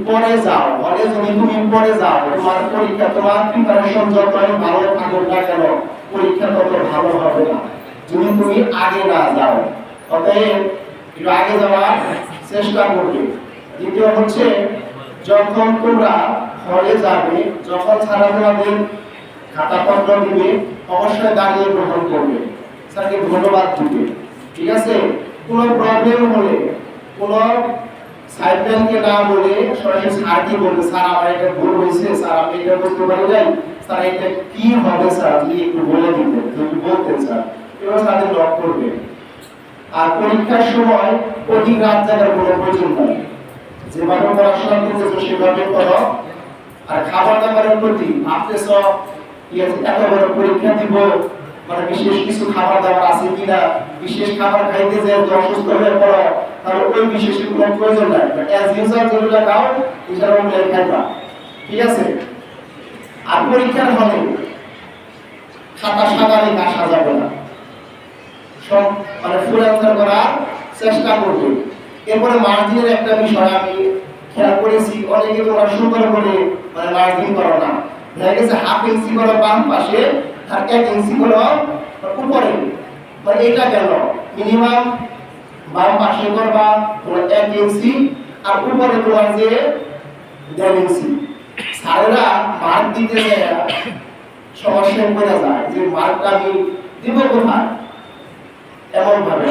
পরে যাও, মানে যদি তুমি পরে যাও, তোমার পরীক্ষা, তোমার প্রিপারেশন যতই ভালো থাকুক না কেন, পরীক্ষা তত ভালো হবে না যদি তুমি আগে না যাও। অতএব একটু আগে যাওয়ার চেষ্টা করবে। দ্বিতীয় হচ্ছে, যখন তোমরা হলে যাবে, যখন ছাড়া তোমাদের খাতাপত্র দিবে, অবশ্যই দাঁড়িয়ে গ্রহণ করবে, স্যারকে ধন্যবাদ দিবে, ঠিক আছে? কোনো প্রবলেম হলে কোনো সাইডম্যানকে না বলে সরাসরি স্যারকে বলবে, স্যার আমার এটা ভুল হয়েছে, স্যার আমি এটা বুঝতে পারি নাই, স্যার এটা কি হবে স্যার আপনি একটু বলে দিবেন, যদি বলতেন স্যার, এবার স্যারকে লক করবে। আর পরীক্ষার সময় অধিক রাত জাগার কোনো প্রয়োজন নাই, যেভাবে পড়াশোনা করতেছো সেভাবে করো। আর খাবার দাবারের প্রতি ভাবতেছ এত বড় পরীক্ষা দিব, মানে বিশেষ কিছু খাবার দাবার আছে কিনা, বিশেষ খাবার খাইতে যে অসুস্থ হয়ে পড়ো, তাহলে ওই বিশেষ কোনো প্রয়োজন নাই, অ্যাজ ইউজুয়াল যেগুলো খাও এছাড়াও খাইবা, ঠিক আছে? আর পরীক্ষার হলে খাতা সাদারে আসা যাবে না, সব মানে ফুল অ্যান্সার করার চেষ্টা করবে। এরপরে মার্জিনের একটা বিষয় আমি খেয়াল করেছি, অনেকে তোমরা সুন্দর করে মানে মার্জিন করো না, দেখা গেছে হাফ ইঞ্চি করো বাম পাশে আর 1 ইঞ্চি করো উপরে, মানে এটা কেন? মিনিমাম বাম পাশে করবা তোমার 1 ইঞ্চি আর উপরে তোমার যে 1.5 ইঞ্চি। স্যারেরা মার্ক দিতে যায় সমস্যায় পড়ে যায় যে মার্কটা আমি দিব কোথায়, এমন ভাবে।